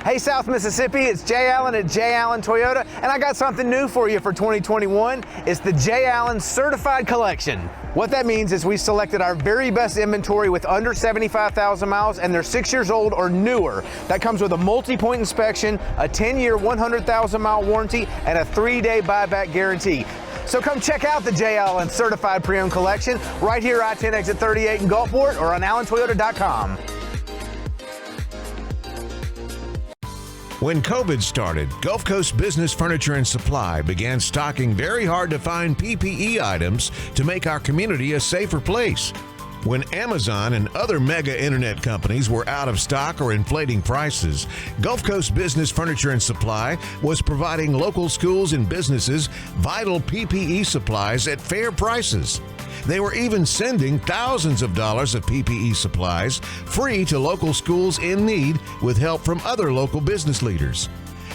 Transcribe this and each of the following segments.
Hey South Mississippi, it's Jay Allen at Jay Allen Toyota, and I got something new for you for 2021. It's the Jay Allen Certified Collection. What that means is we selected our very best inventory with under 75,000 miles and they're 6 years old or newer. That comes with a multi-point inspection, a 10-year, 100,000-mile warranty, and a 3-day buyback guarantee. So come check out the Jay Allen Certified Pre-Owned Collection right here I-10 exit 38 in Gulfport or on allentoyota.com. When COVID started, Gulf Coast Business Furniture and Supply began stocking very hard-to-find PPE items to make our community a safer place. When Amazon and other mega internet companies were out of stock or inflating prices, Gulf Coast Business Furniture and Supply was providing local schools and businesses vital PPE supplies at fair prices. They were even sending thousands of dollars of PPE supplies free to local schools in need with help from other local business leaders.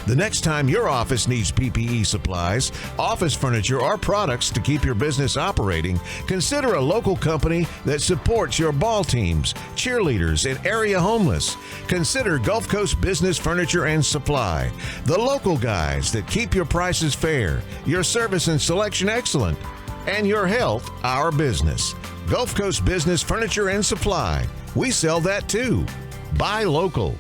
The next time your office needs PPE supplies, office furniture, or products to keep your business operating, consider a local company that supports your ball teams, cheerleaders, and area homeless. Consider Gulf Coast Business Furniture and Supply, the local guys that keep your prices fair, your service and selection excellent, and your health our business. Gulf Coast Business Furniture and Supply. We sell that too. Buy local.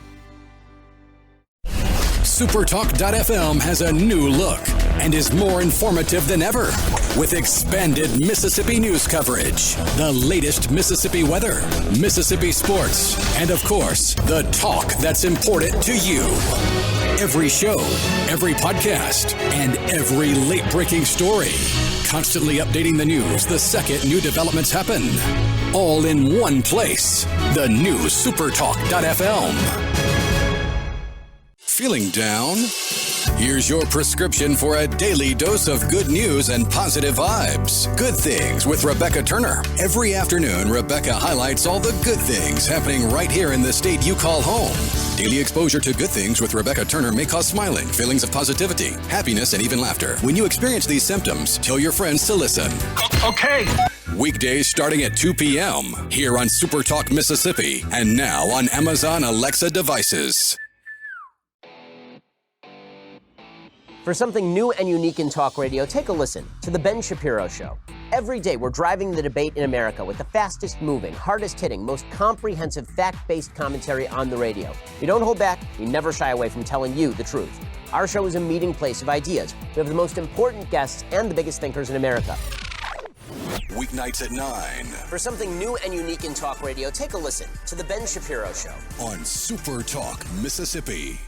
SuperTalk.fm has a new look and is more informative than ever with expanded Mississippi news coverage, the latest Mississippi weather, Mississippi sports, and of course, the talk that's important to you. Every show, every podcast, and every late-breaking story. Constantly updating the news the second new developments happen. All in one place. The new SuperTalk.fm. Feeling down? Here's your prescription for a daily dose of good news and positive vibes. Good Things with Rebecca Turner. Every afternoon, Rebecca highlights all the good things happening right here in the state you call home. Daily exposure to Good Things with Rebecca Turner may cause smiling, feelings of positivity, happiness, and even laughter. When you experience these symptoms, tell your friends to listen. Okay. Weekdays starting at 2 p.m. here on SuperTalk Mississippi and now on Amazon Alexa devices. For something new and unique in talk radio, take a listen to The Ben Shapiro Show. Every day, we're driving the debate in America with the fastest moving, hardest hitting, most comprehensive, fact-based commentary on the radio. We don't hold back. We never shy away from telling you the truth. Our show is a meeting place of ideas. We have the most important guests and the biggest thinkers in America. Weeknights at 9. For something new and unique in talk radio, take a listen to The Ben Shapiro Show. On SuperTalk Mississippi.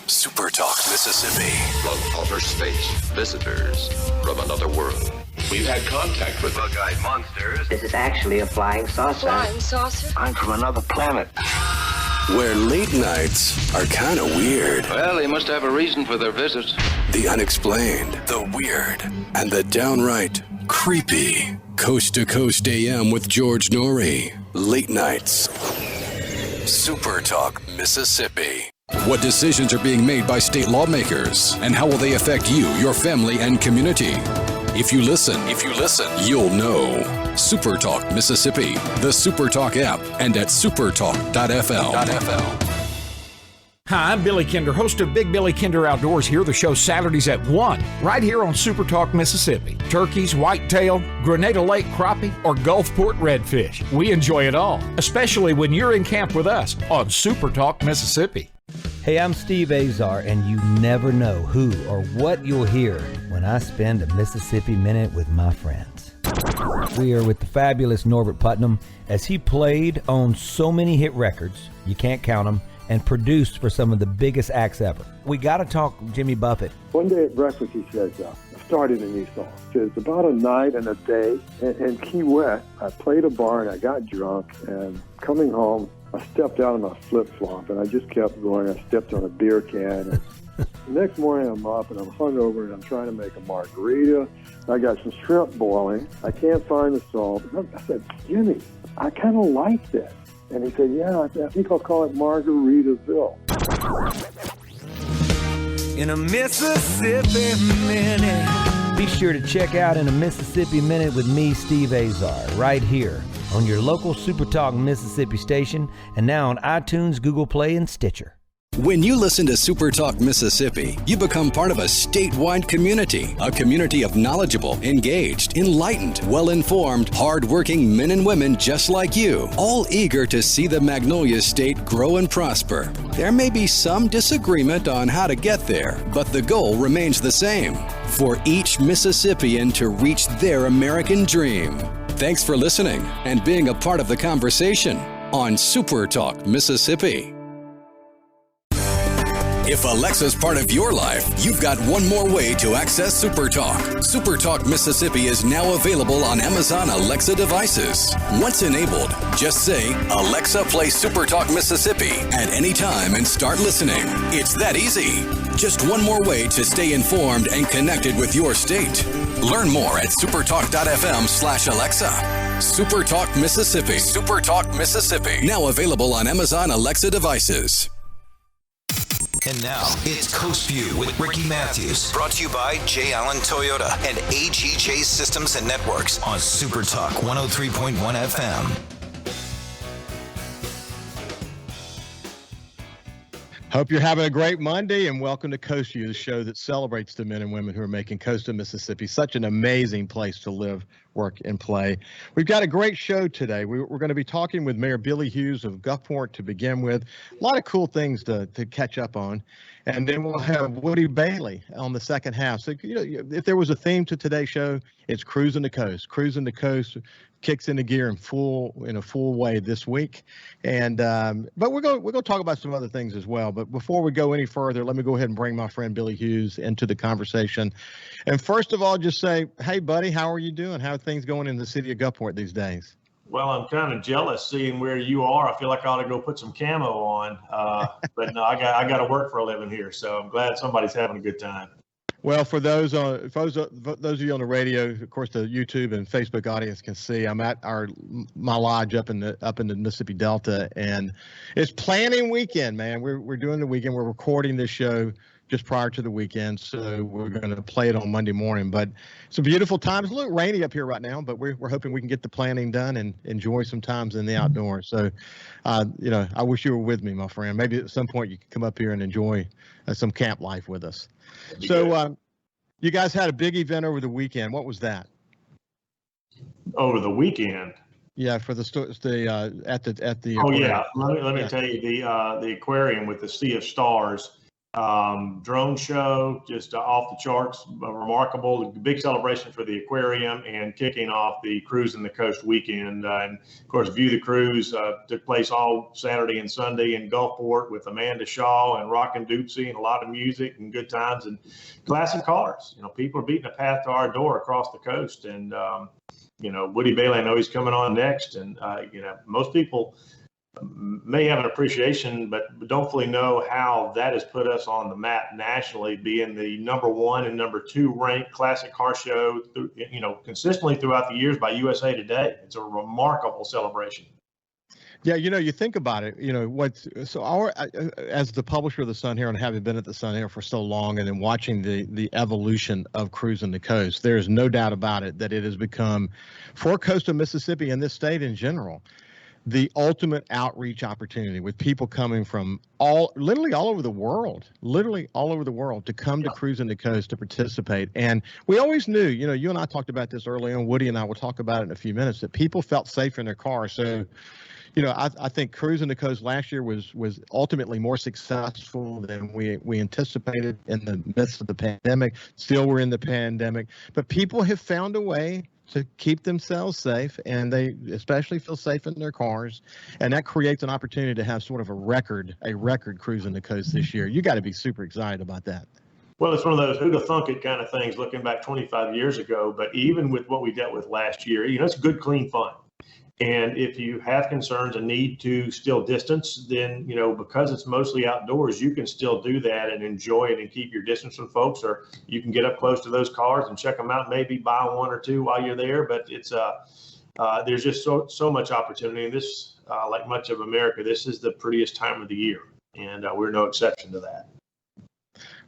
SuperTalk Mississippi. From outer space, visitors from another world. We've had contact with bug-eyed monsters. This is actually a flying saucer. Flying saucer? I'm from another planet. Where late nights are kind of weird. Well, they must have a reason for their visit. The unexplained, the weird, and the downright creepy. Coast to Coast AM with George Norrie. Late nights. SuperTalk Mississippi. What decisions are being made by state lawmakers, and how will they affect you, your family, and community? If you listen, you'll know. SuperTalk Mississippi, the SuperTalk app, and at supertalk.fm. Hi, I'm Billy Kinder, host of Big Billy Kinder Outdoors. Here the show Saturdays at 1, right here on SuperTalk Mississippi. Turkeys, whitetail, Grenada Lake crappie, or Gulfport redfish. We enjoy it all, especially when you're in camp with us on SuperTalk Mississippi. Hey, I'm Steve Azar, and you never know who or what you'll hear when I spend a Mississippi Minute with my friends. We are with the fabulous Norbert Putnam as he played on so many hit records, you can't count them, and produced for some of the biggest acts ever. We got to talk Jimmy Buffett. One day at breakfast, he says, I started a new song. He says, about a night and a day in Key West, I played a bar and I got drunk, and coming home, I stepped out of my flip-flop, and I just kept going. I stepped on a beer can. And the next morning, I'm up, and I'm hungover, and I'm trying to make a margarita. I got some shrimp boiling. I can't find the salt. I said, Jimmy, I kind of like this. And he said, yeah, I think I'll call it Margaritaville. In a Mississippi Minute. Be sure to check out In a Mississippi Minute with me, Steve Azar, right here on your local SuperTalk Mississippi station, and now on iTunes, Google Play, and Stitcher. When you listen to SuperTalk Mississippi, you become part of a statewide community, a community of knowledgeable, engaged, enlightened, well-informed, hard-working men and women just like you, all eager to see the Magnolia State grow and prosper. There may be some disagreement on how to get there, but the goal remains the same, for each Mississippian to reach their American dream. Thanks for listening and being a part of the conversation on SuperTalk Mississippi. If Alexa's part of your life, you've got one more way to access SuperTalk. SuperTalk Mississippi is now available on Amazon Alexa devices. Once enabled, just say, Alexa, play SuperTalk Mississippi at any time and start listening. It's that easy. Just one more way to stay informed and connected with your state. Learn more at supertalk.fm/Alexa. SuperTalk Mississippi. SuperTalk Mississippi. Now available on Amazon Alexa devices. And now, it's Coast Vue with Ricky Mathews. Brought to you by J. Allen Toyota and AGJ Systems and Networks on SuperTalk 103.1 FM. Hope you're having a great Monday, and welcome to Coast Vue, the show that celebrates the men and women who are making Coast of Mississippi such an amazing place to live, work, and play. We've got a great show today. We're going to be talking with Mayor Billy Hewes of Gulfport to begin with. A lot of cool things to catch up on. And then we'll have Woody Bailey on the second half. So, if there was a theme to today's show, it's Cruisin the Coast. Cruisin the Coast kicks into gear in a full way this week. And but we're going to talk about some other things as well. But before we go any further, let me go ahead and bring my friend Billy Hewes into the conversation. And first of all, just say, hey, buddy, how are you doing? How are things going in the city of Gulfport these days? Well, I'm kind of jealous seeing where you are. I feel like I ought to go put some camo on, but no, I got to work for a living here, so I'm glad somebody's having a good time. Well, for those of you on the radio, of course, the YouTube and Facebook audience can see I'm at my lodge up in the Mississippi Delta, and it's planning weekend, man. We're doing the weekend. We're recording this show just prior to the weekend, so we're going to play it on Monday morning. But it's a beautiful time. It's a little rainy up here right now, but we're hoping we can get the planning done and enjoy some times in the outdoors. So, I wish you were with me, my friend. Maybe at some point you can come up here and enjoy some camp life with us. So, you guys had a big event over the weekend. What was that? Over the weekend? Yeah, for the at the. Oh yeah, let me tell you the aquarium with the Sea of Stars. Drone show, just off the charts, remarkable. Big celebration for the aquarium and kicking off the Cruisin the Coast weekend. And of course, View the Cruise took place all Saturday and Sunday in Gulfport with Amanda Shaw and Rockin' Doopsie and a lot of music and good times and classic cars. People are beating a path to our door across the coast. And, Woody Bailey, I know he's coming on next. And, most people may have an appreciation, but don't fully know how that has put us on the map nationally, being the number 1 and number 2 ranked classic car show, consistently throughout the years by USA Today. It's a remarkable celebration. Yeah, you think about it. As the publisher of the Sun Herald and having been at the Sun Herald for so long, and then watching the evolution of Cruisin the Coast, there's no doubt about it that it has become, for Coast of Mississippi and this state in general, the ultimate outreach opportunity, with people coming from literally all over the world to come to Cruisin the Coast to participate. And we always knew, you and I talked about this early on, Woody and I will talk about it in a few minutes, that people felt safer in their cars. So, I think Cruisin the Coast last year was ultimately more successful than we anticipated in the midst of the pandemic. Still, we're in the pandemic, but people have found a way to keep themselves safe, and they especially feel safe in their cars, and that creates an opportunity to have sort of a record Cruisin the Coast this year. You got to be super excited about that. Well, it's one of those who'da thunk it kind of things looking back 25 years ago, but even with what we dealt with last year, it's good, clean fun. And if you have concerns and need to still distance, then, because it's mostly outdoors, you can still do that and enjoy it and keep your distance from folks, or you can get up close to those cars and check them out, maybe buy one or two while you're there. But it's there's just so much opportunity. And this, like much of America, this is the prettiest time of the year, and we're no exception to that.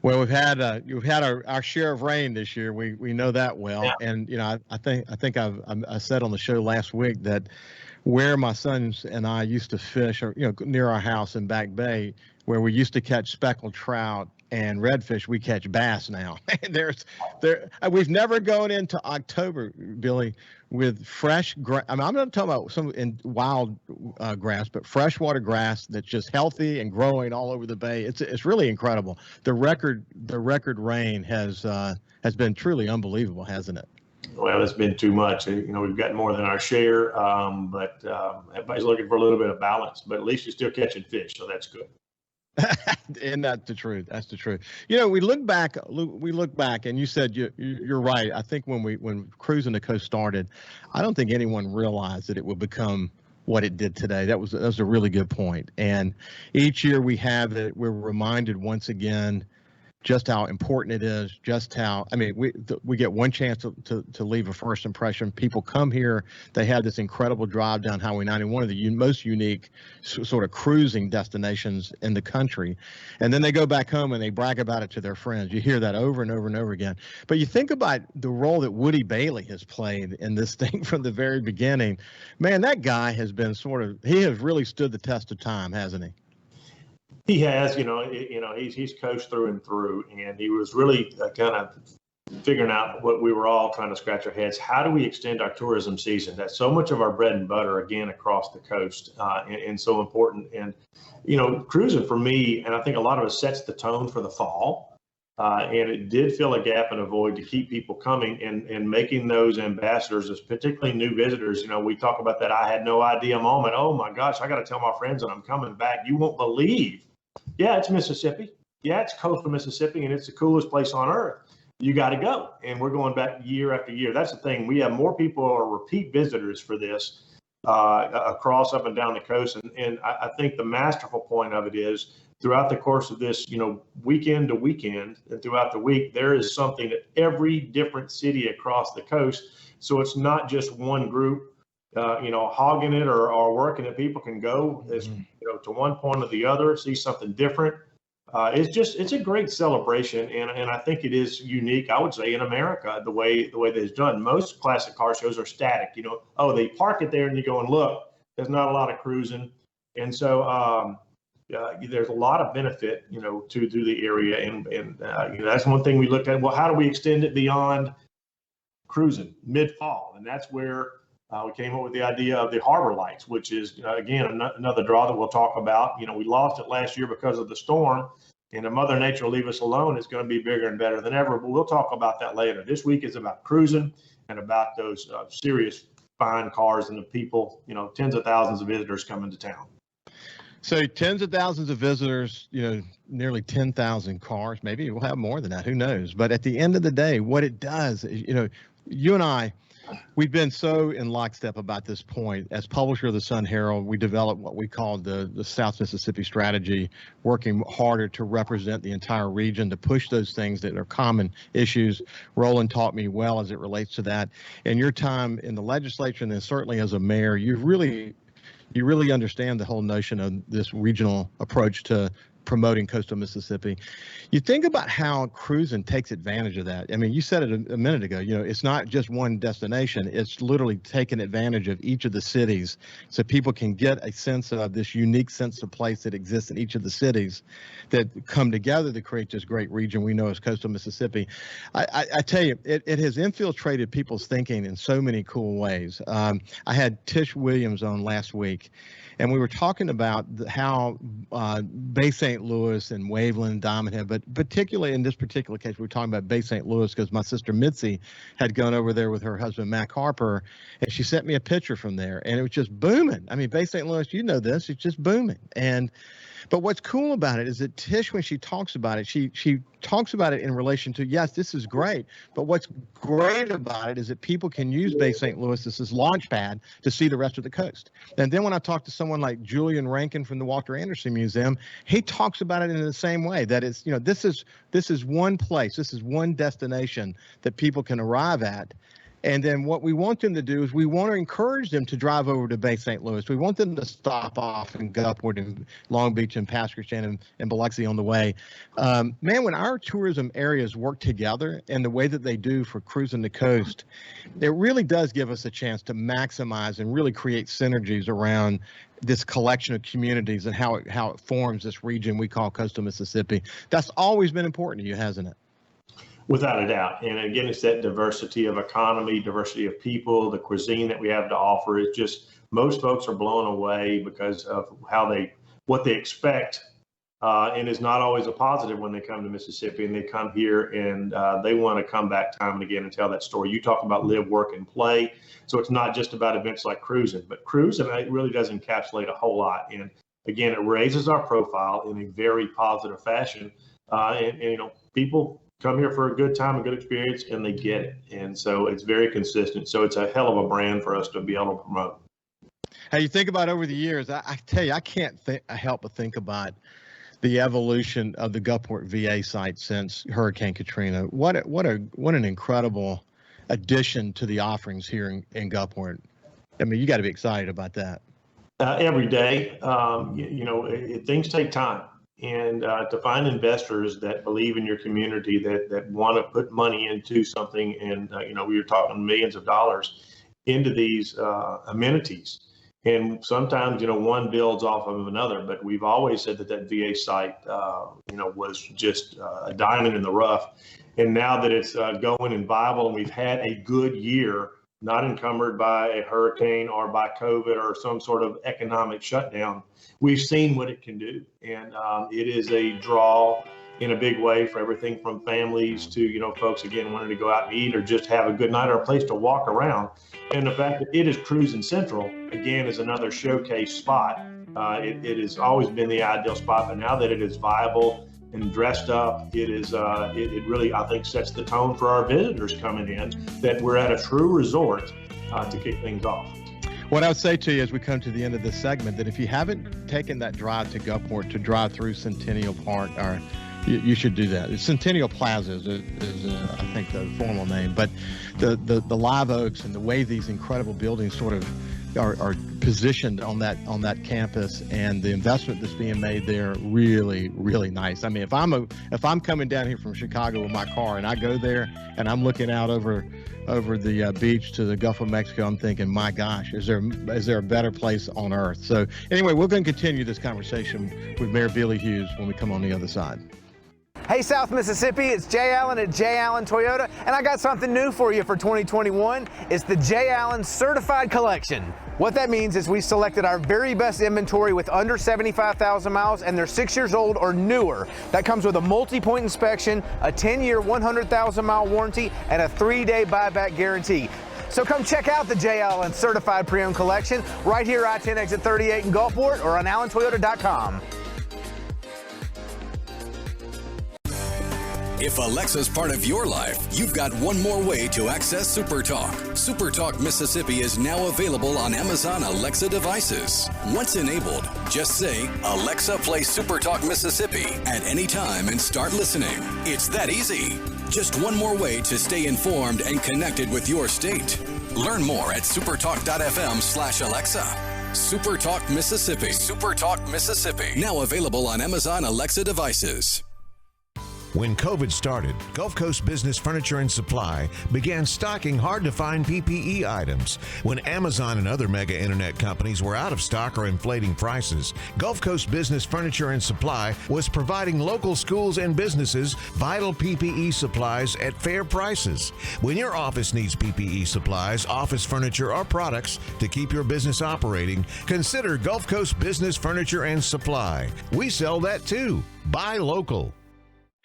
Well, we've had our share of rain this year. We know that well, yeah. And I think I said on the show last week that where my sons and I used to fish, or near our house in Back Bay, where we used to catch speckled trout and redfish. We catch bass now. We've never gone into October, Billy, with fresh grass. I mean, I'm not talking about some in wild grass, but freshwater grass that's just healthy and growing all over the bay. It's really incredible. The record rain has been truly unbelievable, hasn't it? Well, it's been too much. We've got more than our share, but everybody's looking for a little bit of balance. But at least you're still catching fish, so that's good. And that's the truth. That's the truth. We look back, and you said you're right. I think when Cruisin The Coast started, I don't think anyone realized that it would become what it did today. That was a really good point. And each year we have it, we're reminded once again just how important it is, just how, we get one chance to leave a first impression. People come here, they have this incredible drive down Highway 90, one of the most unique sort of cruising destinations in the country. And then they go back home and they brag about it to their friends. You hear that over and over and over again. But you think about the role that Woody Bailey has played in this thing from the very beginning. Man, that guy has been he has really stood the test of time, hasn't he? He has, he's coached through and through, and he was really kind of figuring out what we were all trying to scratch our heads. How do we extend our tourism season? That's so much of our bread and butter, again, across the coast, and so important. And, cruising for me, and I think a lot of it sets the tone for the fall. And it did fill a gap and a void to keep people coming and making those ambassadors, as particularly new visitors. We talk about that I had no idea moment. Oh my gosh, I got to tell my friends that I'm coming back. You won't believe. Yeah, it's Mississippi. Yeah, it's coastal Mississippi, and it's the coolest place on earth. You got to go. And we're going back year after year. That's the thing. We have more people who are repeat visitors for this across up and down the coast. And I think the masterful point of it is throughout the course of this, weekend to weekend and throughout the week, there is something at every different city across the coast. So it's not just one group, hogging it or working it. People can go to one point or the other, see something different. It's a great celebration, and I think it is unique, I would say, in America, the way that it's done. Most classic car shows are static. They park it there and you go and look. There's not a lot of cruising, and so there's a lot of benefit, to the area, and that's one thing we looked at. Well, how do we extend it beyond cruising mid-fall? And that's where we came up with the idea of the harbor lights, which is, again, another draw that we'll talk about. We lost it last year because of the storm, and if Mother Nature will leave us alone, it's going to be bigger and better than ever. But we'll talk about that later. This week is about cruising and about those serious fine cars and the people, tens of thousands of visitors coming to town. So tens of thousands of visitors, nearly 10,000 cars. Maybe we'll have more than that. Who knows? But at the end of the day, what it does is, you and I, we've been so in lockstep about this point. As publisher of the Sun Herald, we developed what we call the South Mississippi strategy, working harder to represent the entire region, to push those things that are common issues. Roland taught me well as it relates to that. In your time in the legislature, and then certainly as a mayor, you really understand the whole notion of this regional approach to promoting coastal Mississippi. You think about how cruising takes advantage of that. I mean, you said it a minute ago, it's not just one destination. It's literally taking advantage of each of the cities so people can get a sense of this unique sense of place that exists in each of the cities that come together to create this great region we know as coastal Mississippi. I tell you, it has infiltrated people's thinking in so many cool ways. I had Tish Williams on last week, and we were talking about how Bay St. Louis and Waveland, Diamond Head, but particularly in this particular case, we were talking about Bay St. Louis because my sister Mitzi had gone over there with her husband, Mac Harper, and she sent me a picture from there, and it was just booming. I mean, Bay St. Louis, this, it's just booming. But what's cool about it is that Tish, when she talks about it, she talks about it in relation to, yes, this is great, but what's great about it is that people can use Bay St. Louis as launch pad to see the rest of the coast. And then when I talk to someone like Julian Rankin from the Walter Anderson Museum, he talks about it in the same way, that it's, this is one place, this is one destination that people can arrive at And then what we want them to do is we want to encourage them to drive over to Bay St. Louis. We want them to stop off in Gulfport and Long Beach and Pascagoula and Biloxi on the way. Man, when our tourism areas work together and the way that they do for Cruisin the Coast, it really does give us a chance to maximize and really create synergies around this collection of communities and how it forms this region we call coastal Mississippi. That's always been important to you, hasn't it? Without a doubt. And again, it's that diversity of economy, diversity of people, the cuisine that we have to offer. It's just, most folks are blown away because of what they expect, and is not always a positive when they come to Mississippi and they come here and they want to come back time and again and tell that story. You talk about live, work, and play. So it's not just about events like Cruisin, but Cruisin, it really does encapsulate a whole lot. And again, it raises our profile in a very positive fashion. And people come here for a good time, a good experience, and they get it. And so it's very consistent. So it's a hell of a brand for us to be able to promote. How you think about over the years, I tell you, I can't help but think about the evolution of the Gulfport VA site since Hurricane Katrina. What an incredible addition to the offerings here in Gulfport. I mean, you got to be excited about that. Every day, things take time. And to find investors that believe in your community, that want to put money into something, and we were talking millions of dollars into these amenities. And sometimes, one builds off of another, but we've always said that VA site, was just a diamond in the rough. And now that it's going and viable, and we've had a good year, not encumbered by a hurricane or by COVID or some sort of economic shutdown, we've seen what it can do. And it is a draw in a big way for everything from families to, folks, again, wanting to go out and eat or just have a good night or a place to walk around. And the fact that it is Cruisin Central, again, is another showcase spot. It has always been the ideal spot, but now that it is viable and dressed up, it is it really, I think, sets the tone for our visitors coming in, that we're at a true resort to kick things off. What I would say to you as we come to the end of this segment, that if you haven't taken that drive to Gulfport to drive through Centennial Park, or you should do that. Centennial Plaza is I think, the formal name, but the live oaks and the way these incredible buildings sort of are positioned on that campus, and the investment that's being made there, really, really nice. I mean, if I'm coming down here from Chicago with my car and I go there and I'm looking out over the beach to the Gulf of Mexico, I'm thinking, my gosh, is there a better place on earth? So anyway, we're going to continue this conversation with Mayor Billy Hewes when we come on the other side. Hey, South Mississippi, it's Jay Allen at Jay Allen Toyota, and I got something new for you for 2021. It's the Jay Allen Certified Collection. What that means is we selected our very best inventory with under 75,000 miles, and they're 6 years old or newer. That comes with a multi-point inspection, a 10-year, 100,000-mile warranty, and a 3-day buyback guarantee. So come check out the Jay Allen Certified Pre-Owned Collection right here, I-10 exit 38 in Gulfport, or on allentoyota.com. If Alexa's part of your life, you've got one more way to access SuperTalk. SuperTalk Mississippi is now available on Amazon Alexa devices. Once enabled, just say, Alexa, play SuperTalk Mississippi at any time and start listening. It's that easy. Just one more way to stay informed and connected with your state. Learn more at supertalk.fm/Alexa. SuperTalk Mississippi. SuperTalk Mississippi. Now available on Amazon Alexa devices. When COVID started, Gulf Coast Business Furniture and Supply began stocking hard-to-find PPE items. When Amazon and other mega internet companies were out of stock or inflating prices, Gulf Coast Business Furniture and Supply was providing local schools and businesses vital PPE supplies at fair prices. When your office needs PPE supplies, office furniture, or products to keep your business operating, consider Gulf Coast Business Furniture and Supply. We sell that too. Buy local.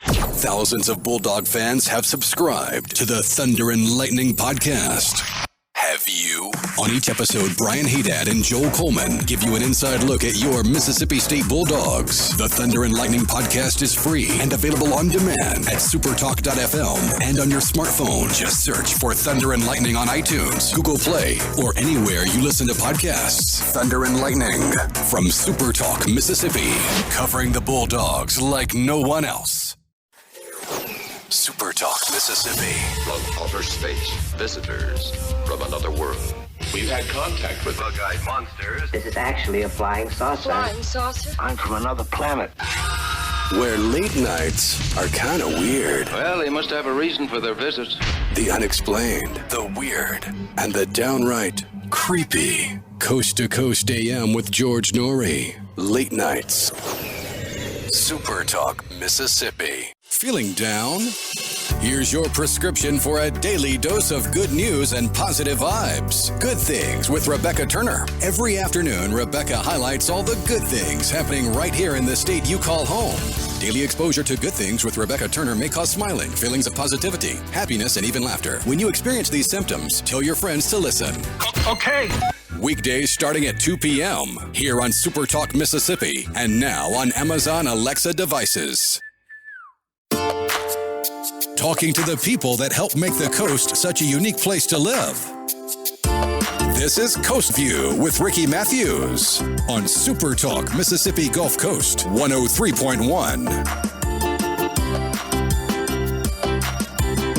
Thousands of Bulldog fans have subscribed to the Thunder and Lightning podcast. Have you? On each episode, Brian Haydad and Joel Coleman give you an inside look at your Mississippi State Bulldogs. The Thunder and Lightning podcast is free and available on demand at supertalk.fm and on your smartphone. Just search for Thunder and Lightning on iTunes, Google Play, or anywhere you listen to podcasts. Thunder and Lightning from SuperTalk, Mississippi, covering the Bulldogs like no one else. SuperTalk Mississippi. From outer space, visitors from another world. We've had contact with bug-eyed monsters. This is actually a flying saucer. Flying saucer? I'm from another planet. Where late nights are kind of weird. Well, they must have a reason for their visit. The unexplained, the weird, and the downright creepy. Coast to Coast AM with George Norrie. Late nights. SuperTalk Mississippi. Feeling down? Here's your prescription for a daily dose of good news and positive vibes. Good Things with Rebecca Turner. Every afternoon, Rebecca highlights all the good things happening right here in the state you call home. Daily exposure to Good Things with Rebecca Turner may cause smiling, feelings of positivity, happiness, and even laughter. When you experience these symptoms, tell your friends to listen. Okay. Weekdays starting at 2 p.m. here on SuperTalk Mississippi and now on Amazon Alexa devices. Talking to the people that help make the coast such a unique place to live. This is Coast Vue with Ricky Mathews on SuperTalk Mississippi Gulf Coast 103.1.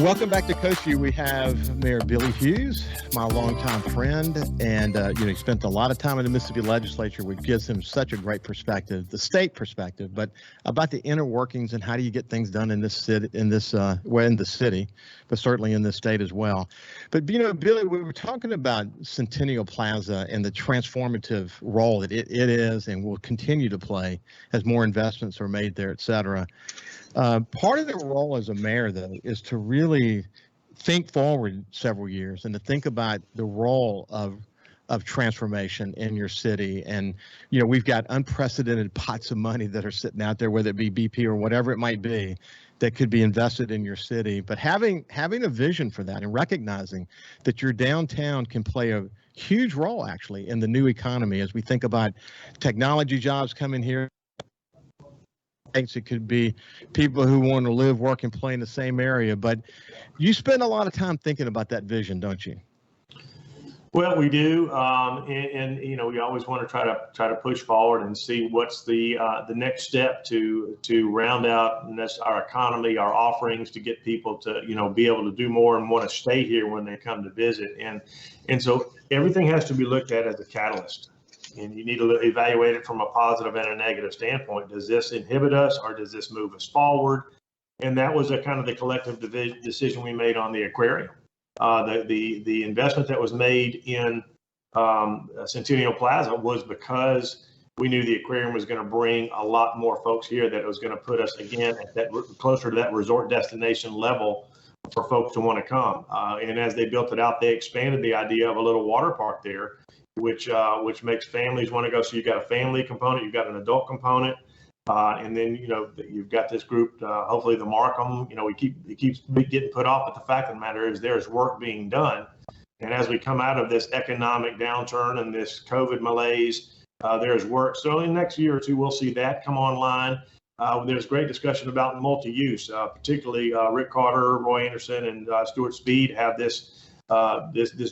Welcome back to Coast Vue. We have Mayor Billy Hewes, my longtime friend, and he spent a lot of time in the Mississippi legislature, which gives him such a great perspective, the state perspective, but about the inner workings and how do you get things done in this city, in the city, but certainly in this state as well. But Billy, we were talking about Centennial Plaza and the transformative role that it is and will continue to play as more investments are made there, et cetera. Part of the role as a mayor, though, is to really think forward several years and to think about the role of transformation in your city. And, we've got unprecedented pots of money that are sitting out there, whether it be BP or whatever it might be, that could be invested in your city. But having a vision for that and recognizing that your downtown can play a huge role, actually, in the new economy as we think about technology jobs coming here. It could be people who want to live, work, and play in the same area. But you spend a lot of time thinking about that vision, don't you? Well, we do, and we always want to try to push forward and see what's the next step to round out our economy, our offerings, to get people to be able to do more and want to stay here when they come to visit. And so everything has to be looked at as a catalyst. And you need to evaluate it from a positive and a negative standpoint. Does this inhibit us or does this move us forward? And that was a kind of the collective decision we made on the aquarium. The investment that was made in Centennial Plaza was because we knew the aquarium was going to bring a lot more folks here, that it was going to put us again at that closer to that resort destination level for folks to want to come. And as they built it out, they expanded the idea of a little water park there, which makes families want to go. So you've got a family component, you've got an adult component, and then you've got this group. Hopefully the Markham. It keeps getting put off, but the fact of the matter is there's work being done. And as we come out of this economic downturn and this COVID malaise, there's work. So in the next year or two, we'll see that come online. There's great discussion about multi-use, particularly Rick Carter, Roy Anderson, and Stuart Speed have this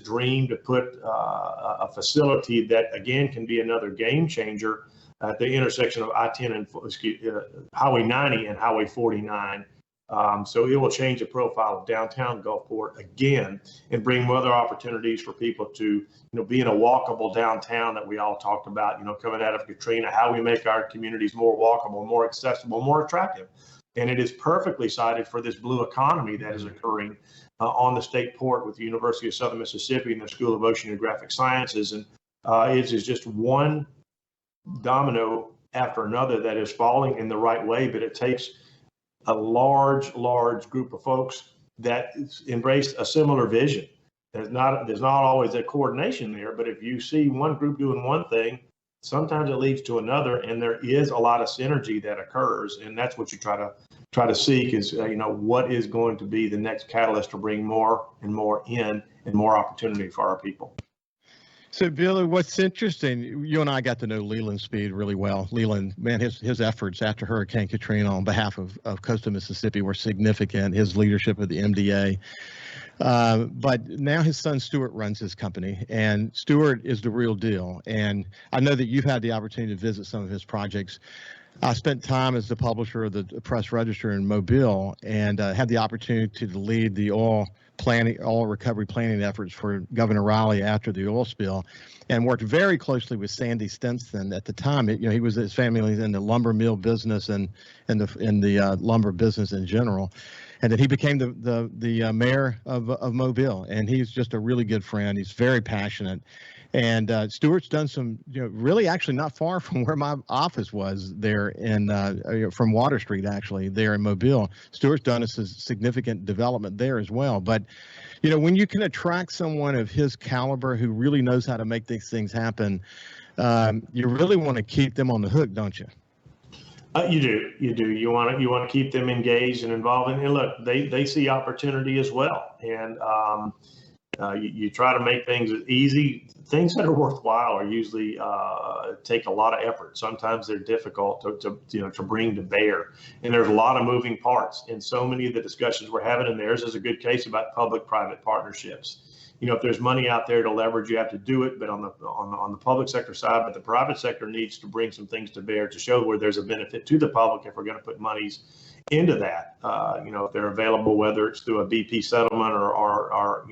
dream to put a facility that again can be another game changer at the intersection of I-10 and Highway 90 and Highway 49. So it will change the profile of downtown Gulfport again and bring other opportunities for people to be in a walkable downtown that we all talked about, coming out of Katrina, how we make our communities more walkable, more accessible, more attractive. And it is perfectly cited for this blue economy that is occurring on the state port with the University of Southern Mississippi and the School of Oceanographic Sciences. And it is just one domino after another that is falling in the right way, but it takes a large group of folks that embrace a similar vision. There's not always a coordination there, but if you see one group doing one thing, sometimes it leads to another, and there is a lot of synergy that occurs, and that's what you try to seek is what is going to be the next catalyst to bring more and more in and more opportunity for our people. So, Billy, what's interesting, you and I got to know Leland Speed really well. Leland, man, his efforts after Hurricane Katrina on behalf of coastal Mississippi were significant, his leadership of the MDA. But now his son Stuart runs his company, and Stuart is the real deal. And I know that you've had the opportunity to visit some of his projects. I spent time as the publisher of the Press Register in Mobile, and had the opportunity to lead the oil recovery planning efforts for Governor Riley after the oil spill, and worked very closely with Sandy Stinson at the time. His family was in the lumber mill business and in the lumber business in general. And then he became the mayor of Mobile, and he's just a really good friend. He's very passionate. And Stuart's done some, really actually not far from where my office was there from Water Street, actually, there in Mobile. Stuart's done a significant development there as well. But, when you can attract someone of his caliber who really knows how to make these things happen, you really want to keep them on the hook, don't you? You do. You want to keep them engaged and involved. And look, they see opportunity as well. And you try to make things easy. Things that are worthwhile are usually take a lot of effort. Sometimes they're difficult to bring to bear. And there's a lot of moving parts in so many of the discussions we're having. And theirs is a good case about public-private partnerships. If there's money out there to leverage, you have to do it. But on the public sector side, but the private sector needs to bring some things to bear to show where there's a benefit to the public if we're going to put monies into that. If they're available, whether it's through a BP settlement or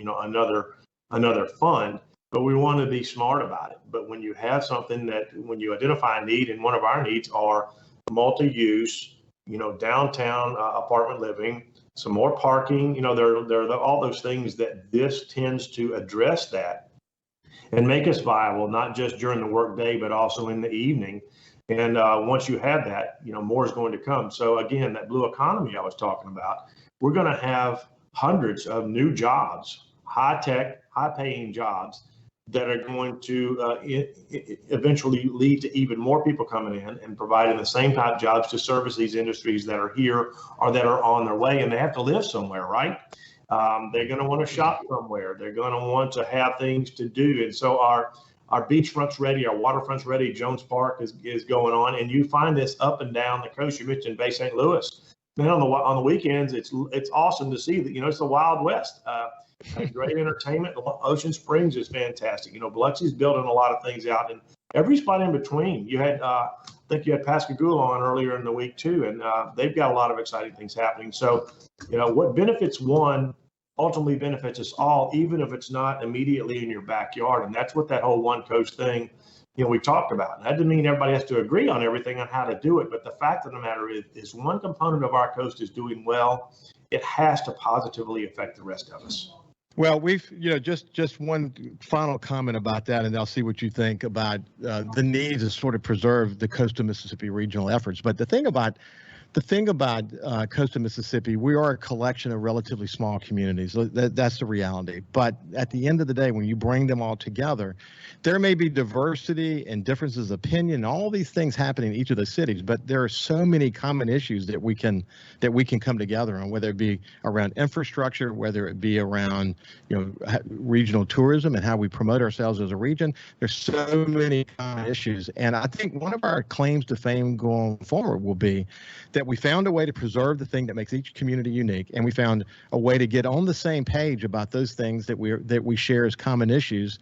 another fund. But we want to be smart about it. But when you have something when you identify a need, and one of our needs are multi-use, downtown apartment living, some more parking, there are all those things that this tends to address that and make us viable, not just during the workday, but also in the evening. And once you have that, more is going to come. So again, that blue economy I was talking about, we're going to have hundreds of new jobs, high-tech, high-paying jobs that are going to eventually lead to even more people coming in and providing the same type of jobs to service these industries that are here or that are on their way, and they have to live somewhere, right? They're going to want to shop somewhere. They're going to want to have things to do. And so our beachfront's ready, our waterfront's ready, Jones Park is going on, and you find this up and down the coast. You mentioned Bay St. Louis. Then on the weekends, it's awesome to see that, it's the Wild West. Great entertainment. Ocean Springs is fantastic. Biloxi's building a lot of things out, and every spot in between. You had, I think you had Pascagoula on earlier in the week too, and they've got a lot of exciting things happening. So, what benefits one ultimately benefits us all, even if it's not immediately in your backyard. And that's what that whole One Coast thing, we talked about. And that doesn't mean everybody has to agree on everything on how to do it, but the fact of the matter is one component of our coast is doing well, it has to positively affect the rest of us. Well, we've, just one final comment about that, and I'll see what you think about the need to sort of preserve the coastal Mississippi regional efforts. But the thing about coastal Mississippi, we are a collection of relatively small communities. That's the reality. But at the end of the day, when you bring them all together, there may be diversity and differences of opinion, all these things happen in each of those cities. But there are so many common issues that we can come together on, whether it be around infrastructure, whether it be around regional tourism and how we promote ourselves as a region. There's so many common issues, and I think one of our claims to fame going forward will be that we found a way to preserve the thing that makes each community unique, and we found a way to get on the same page about those things that we share as common issues.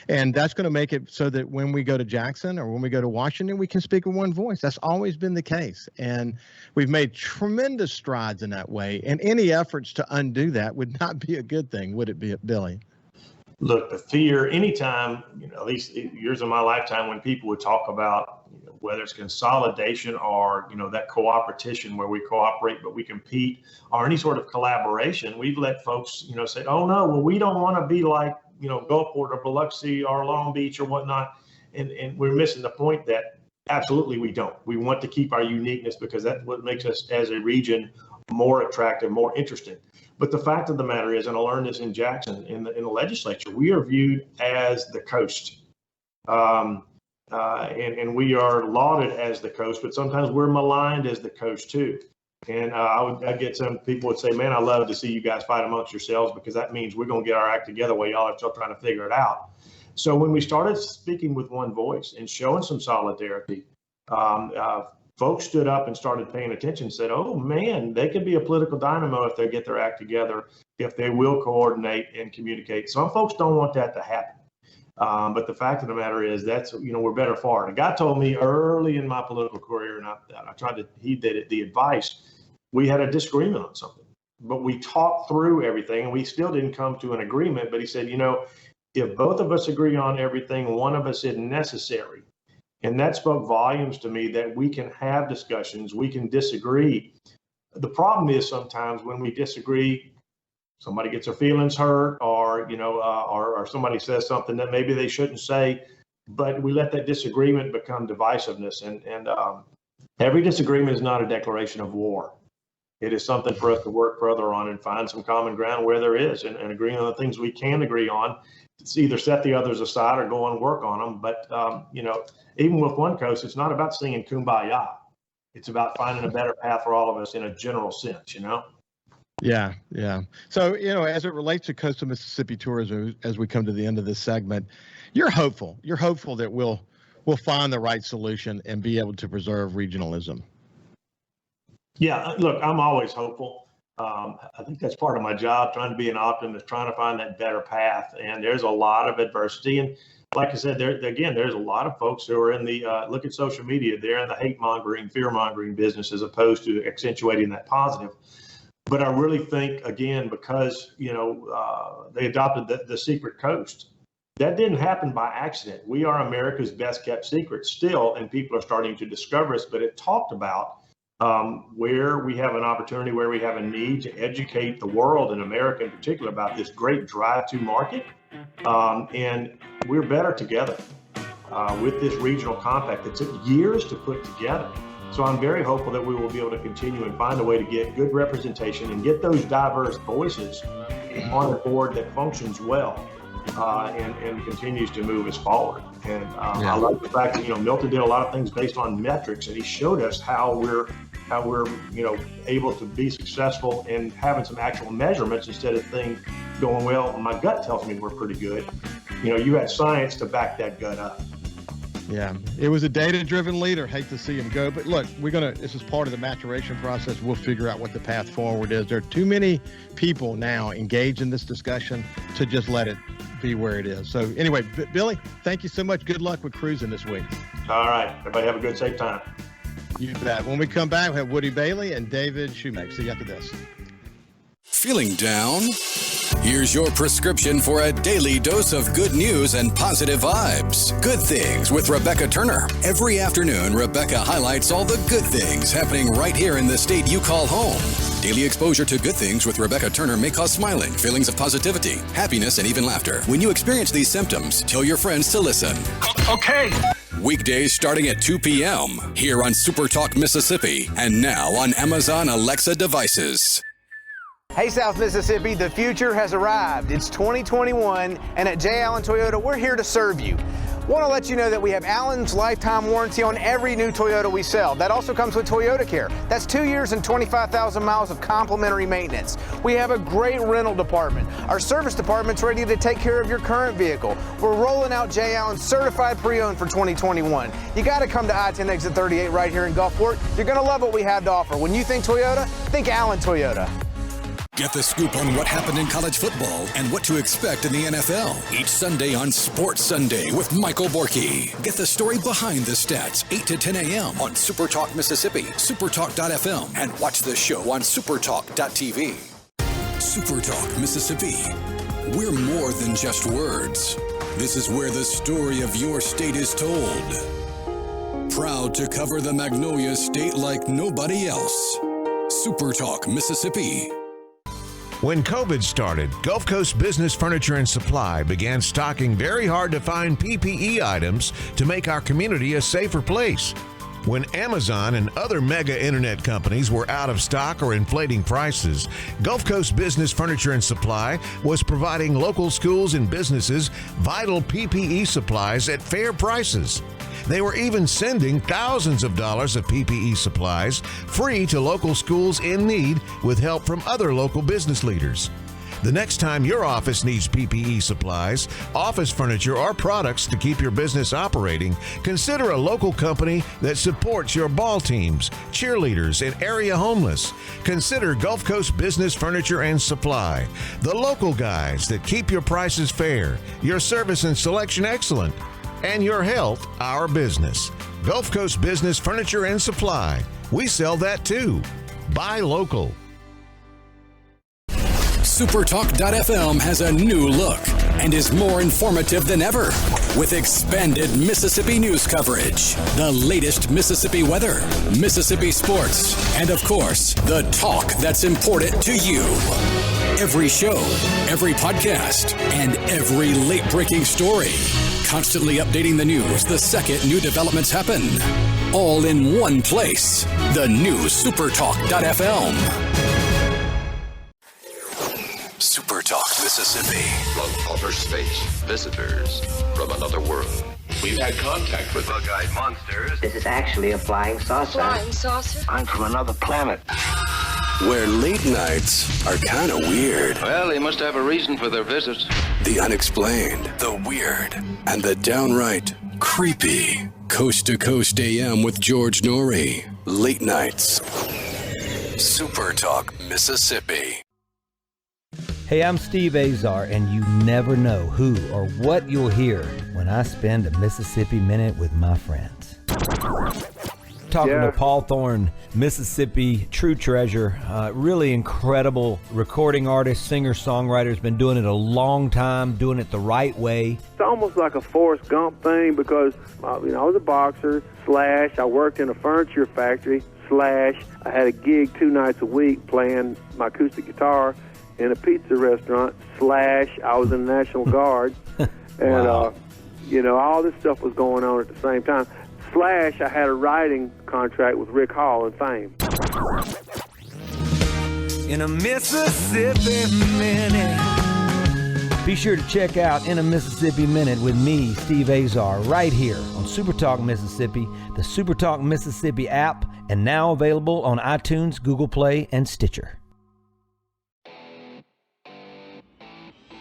And that's going to make it so that when we go to Jackson or when we go to Washington, we can speak with one voice. That's always been the case. And we've made tremendous strides in that way. And any efforts to undo that would not be a good thing, would it be, Billy? Look, the fear, anytime, at least years of my lifetime, when people would talk about whether it's consolidation or, that cooperation where we cooperate but we compete, or any sort of collaboration, we've let folks, say, oh, no, well, we don't want to be like, Gulfport or Biloxi or Long Beach or whatnot. And we're missing the point that absolutely we don't. We want to keep our uniqueness because that's what makes us as a region more attractive, more interesting. But the fact of the matter is, and I learned this in Jackson, in the legislature, we are viewed as the coast. And we are lauded as the coast, but sometimes we're maligned as the coast too. And I get some people would say, man, I love to see you guys fight amongst yourselves because that means we're going to get our act together while y'all are still trying to figure it out. So when we started speaking with one voice and showing some solidarity, folks stood up and started paying attention, said, oh, man, they could be a political dynamo if they get their act together, if they will coordinate and communicate. Some folks don't want that to happen. But the fact of the matter is we're better for it. A guy told me early in my political career, and I tried to heed the advice, we had a disagreement on something, but we talked through everything and we still didn't come to an agreement. But he said, if both of us agree on everything, one of us isn't necessary. And that spoke volumes to me, that we can have discussions, we can disagree. The problem is sometimes when we disagree, somebody gets their feelings hurt, or or somebody says something that maybe they shouldn't say, but we let that disagreement become divisiveness. And every disagreement is not a declaration of war. It is something for us to work further on and find some common ground where there is, and agree on the things we can agree on. It's either set the others aside or go and work on them. But even with one coast, it's not about singing Kumbaya. It's about finding a better path for all of us in a general sense, Yeah. So, as it relates to coastal Mississippi tourism, as we come to the end of this segment, you're hopeful. You're hopeful that we'll find the right solution and be able to preserve regionalism. Yeah, look, I'm always hopeful. I think that's part of my job, trying to be an optimist, trying to find that better path. And there's a lot of adversity. And like I said, there's a lot of folks who are in the, look at social media, they're in the hate mongering, fear mongering business, as opposed to accentuating that positive. But I really think, again, because, they adopted the secret coast, that didn't happen by accident. We are America's best kept secret still, and people are starting to discover us. But it talked about where we have an opportunity, where we have a need to educate the world, and America in particular, about this great drive-to market. And we're better together with this regional compact that took years to put together. So I'm very hopeful that we will be able to continue and find a way to get good representation and get those diverse voices on a board that functions well and continues to move us forward. And I like the fact that, Milton did a lot of things based on metrics, and he showed us how we're able to be successful in having some actual measurements instead of things going, well, my gut tells me we're pretty good. You had science to back that gut up. Yeah, it was a data-driven leader. Hate to see him go, but look, this is part of the maturation process. We'll figure out what the path forward is. There are too many people now engaged in this discussion to just let it be where it is. So anyway, Billy, thank you so much. Good luck with cruising this week. All right, everybody have a good, safe time. You bet. When we come back, we'll have Woody Bailey and David Shoemaker. See you after this. Feeling down? Here's your prescription for a daily dose of good news and positive vibes. Good Things with Rebecca Turner. Every afternoon, Rebecca highlights all the good things happening right here in the state you call home. Daily exposure to Good Things with Rebecca Turner may cause smiling, feelings of positivity, happiness, and even laughter. When you experience these symptoms, tell your friends to listen. Okay. Weekdays starting at 2 p.m. here on SuperTalk Mississippi, and now on Amazon Alexa devices. Hey, South Mississippi, the future has arrived. It's 2021, and at J. Allen Toyota, we're here to serve you. Want to let you know that we have Allen's lifetime warranty on every new Toyota we sell. That also comes with Toyota Care. That's 2 years and 25,000 miles of complimentary maintenance. We have a great rental department. Our service department's ready to take care of your current vehicle. We're rolling out J. Allen certified pre-owned for 2021. You got to come to I-10 exit 38 right here in Gulfport. You're going to love what we have to offer. When you think Toyota, think Allen Toyota. Get the scoop on what happened in college football and what to expect in the NFL. Each Sunday on Sports Sunday with Michael Borky. Get the story behind the stats, 8 to 10 a.m. on SuperTalk Mississippi, supertalk.fm, and watch the show on supertalk.tv. SuperTalk Mississippi. We're more than just words. This is where the story of your state is told. Proud to cover the Magnolia State like nobody else. SuperTalk Mississippi. When COVID started, Gulf Coast Business Furniture and Supply began stocking very hard to find PPE items to make our community a safer place. When Amazon and other mega internet companies were out of stock or inflating prices, Gulf Coast Business Furniture and Supply was providing local schools and businesses vital PPE supplies at fair prices. They were even sending thousands of dollars of PPE supplies free to local schools in need with help from other local business leaders. The next time your office needs PPE supplies, office furniture, or products to keep your business operating, consider a local company that supports your ball teams, cheerleaders, and area homeless. Consider Gulf Coast Business Furniture and Supply, the local guys that keep your prices fair, your service and selection excellent, and your health our business. Gulf Coast Business Furniture and Supply. We sell that too. Buy local. SuperTalk.fm has a new look and is more informative than ever with expanded Mississippi news coverage, the latest Mississippi weather, Mississippi sports, and of course, the talk that's important to you. Every show, every podcast, and every late-breaking story. Constantly updating the news the second new developments happen. All in one place. The new SuperTalk.fm. SuperTalk Mississippi. From outer space, visitors from another world. We've had contact with bug-eyed monsters. This is actually a flying saucer. Flying saucer? I'm from another planet. Where late nights are kind of weird. Well, they must have a reason for their visit. The unexplained, the weird, and the downright creepy. Coast to Coast AM with George Norrie. Late nights. SuperTalk Mississippi. Hey, I'm Steve Azar, and you never know who or what you'll hear when I spend a Mississippi Minute with my friends. Talking to Paul Thorne, Mississippi true treasure, really incredible recording artist, singer, songwriter, has been doing it a long time, doing it the right way. It's almost like a Forrest Gump thing because, I was a boxer, / I worked in a furniture factory, / I had a gig 2 nights a week playing my acoustic guitar in a pizza restaurant, / I was in the National Guard. And, Wow. All this stuff was going on at the same time. / I had a writing contract with Rick Hall and Fame. In a Mississippi Minute. Be sure to check out In a Mississippi Minute with me, Steve Azar, right here on SuperTalk Mississippi, the SuperTalk Mississippi app, and now available on iTunes, Google Play, and Stitcher.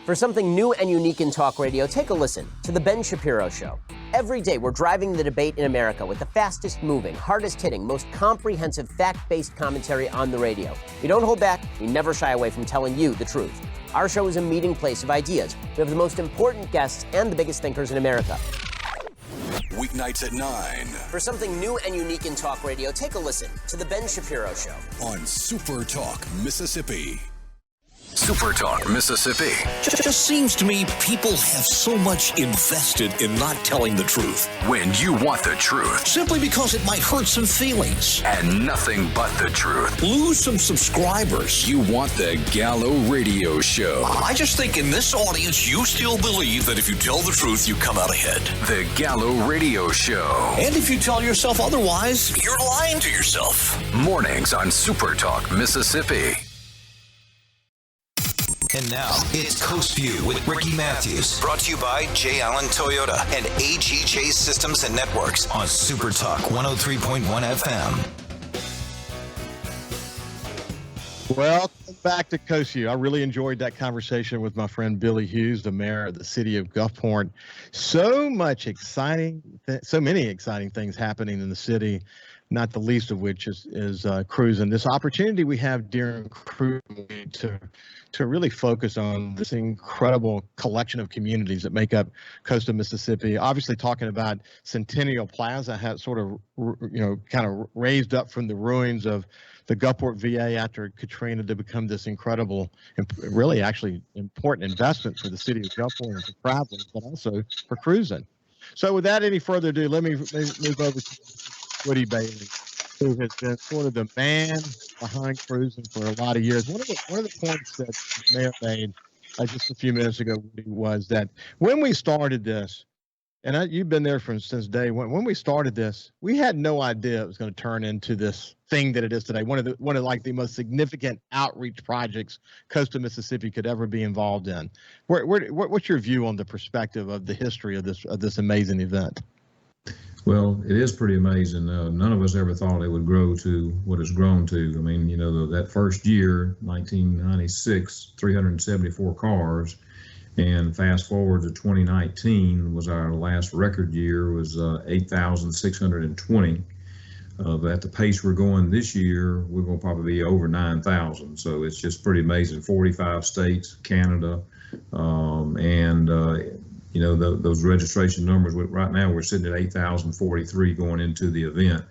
For something new and unique in talk radio, take a listen to The Ben Shapiro Show. Every day, we're driving the debate in America with the fastest moving, hardest hitting, most comprehensive, fact-based commentary on the radio. We don't hold back. We never shy away from telling you the truth. Our show is a meeting place of ideas. We have the most important guests and the biggest thinkers in America. Weeknights at 9 For something new and unique in talk radio, take a listen to The Ben Shapiro Show on SuperTalk Mississippi. SuperTalk Mississippi. Just seems to me people have so much invested in not telling the truth. When you want the truth. Simply because it might hurt some feelings. And nothing but the truth. Lose some subscribers. You want the Gallo Radio Show. I just think in this audience, you still believe that if you tell the truth, you come out ahead. The Gallo Radio Show. And if you tell yourself otherwise, you're lying to yourself. Mornings on SuperTalk Mississippi. And now, it's Coast Vue with Ricky Mathews. Brought to you by J. Allen Toyota and AGJ Systems and Networks on SuperTalk 103.1 FM. Welcome back to Coast Vue. I really enjoyed that conversation with my friend Billy Hewes, the mayor of the City of Gulfport. So many exciting things happening in the city, not the least of which is cruising. This opportunity we have during cruising to really focus on this incredible collection of communities that make up Coast of Mississippi. Obviously, talking about Centennial Plaza, has sort of kind of raised up from the ruins of the Gulfport VA after Katrina to become this incredible, really actually important investment for the city of Gulfport and for travelers, but also for cruising. So without any further ado, let me move over to Woody Bailey, who has been sort of the man behind cruising for a lot of years. One of the points that the mayor made just a few minutes ago was that when we started this, and you've been there since day one. When we started this, we had no idea it was going to turn into this thing that it is today. One of the most significant outreach projects Coast of Mississippi could ever be involved in. What's your view on the perspective of the history of this amazing event? Well, it is pretty amazing. None of us ever thought it would grow to what it's grown to. I mean, you know, that first year, 1996, 374 cars. And fast forward to 2019 was our last record year, was 8,620. But at the pace we're going this year, we're going to probably be over 9,000. So it's just pretty amazing. 45 states, Canada, you know, those registration numbers, right now we're sitting at 8,043 going into the event.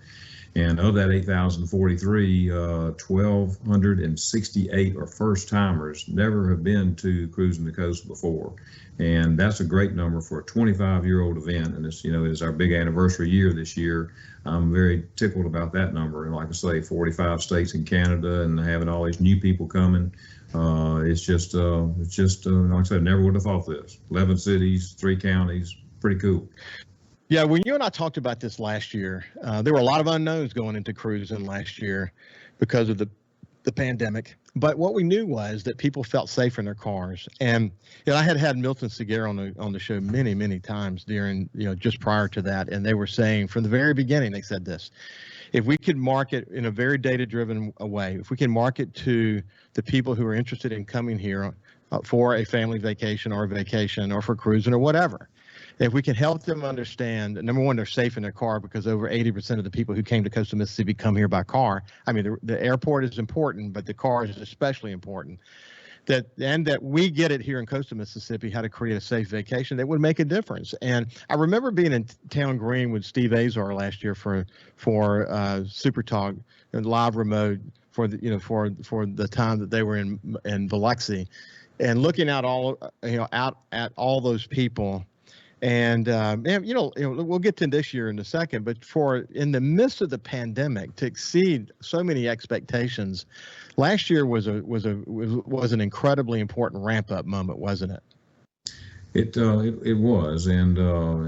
And of that 8,043, 1,268 are first timers, never have been to Cruisin' the Coast before. And that's a great number for a 25-year-old event. And it's, you know, it's our big anniversary year this year. I'm very tickled about that number. And like I say, 45 states in Canada and having all these new people coming. It's just like I said, never would have thought this. 11 cities, 3 counties, pretty cool. Yeah, when you and I talked about this last year, there were a lot of unknowns going into Cruisin' last year because of the pandemic. But what we knew was that people felt safe in their cars. And you know, I had Milton Segura on the show many times during, you know, just prior to that, and they were saying from the very beginning, they said this: if we could market in a very data-driven way, if we can market to the people who are interested in coming here for a family vacation or a vacation or for cruising or whatever, if we can help them understand, number one, they're safe in their car, because over 80% of the people who came to coastal Mississippi come here by car. I mean, the airport is important, but the car is especially important. That we get it here in coastal Mississippi, how to create a safe vacation that would make a difference. And I remember being in Town Green with Steve Azar last year for SuperTalk and live remote for the time that they were in Biloxi, and looking out at all those people. And we'll get to this year in a second, but in the midst of the pandemic, to exceed so many expectations, last year was an incredibly important ramp up moment, wasn't it? It was, and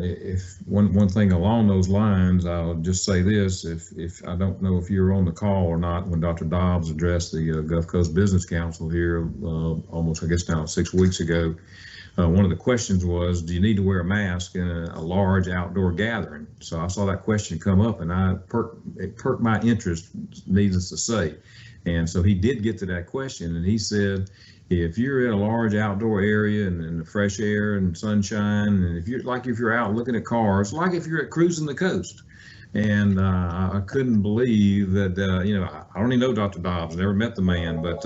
if one thing along those lines, I'll just say this: if I don't know if you were on the call or not when Dr. Dobbs addressed the Gulf Coast Business Council here, almost I guess now 6 weeks ago. One of the questions was, do you need to wear a mask in a large outdoor gathering? So I saw that question come up, and it perked my interest, needless to say. And so he did get to that question, and he said, if you're in a large outdoor area and in the fresh air and sunshine, and if you're out looking at cars, like if you're at Cruisin' the Coast. And I couldn't believe that, I don't even know Dr. Dobbs, never met the man, but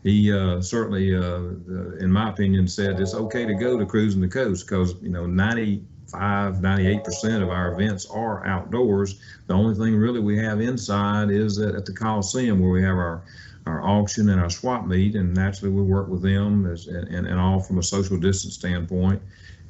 he certainly, in my opinion, said it's okay to go to Cruisin' the Coast because, 98% of our events are outdoors. The only thing really we have inside is at the Coliseum, where we have our auction and our swap meet, and naturally we work with them and all from a social distance standpoint.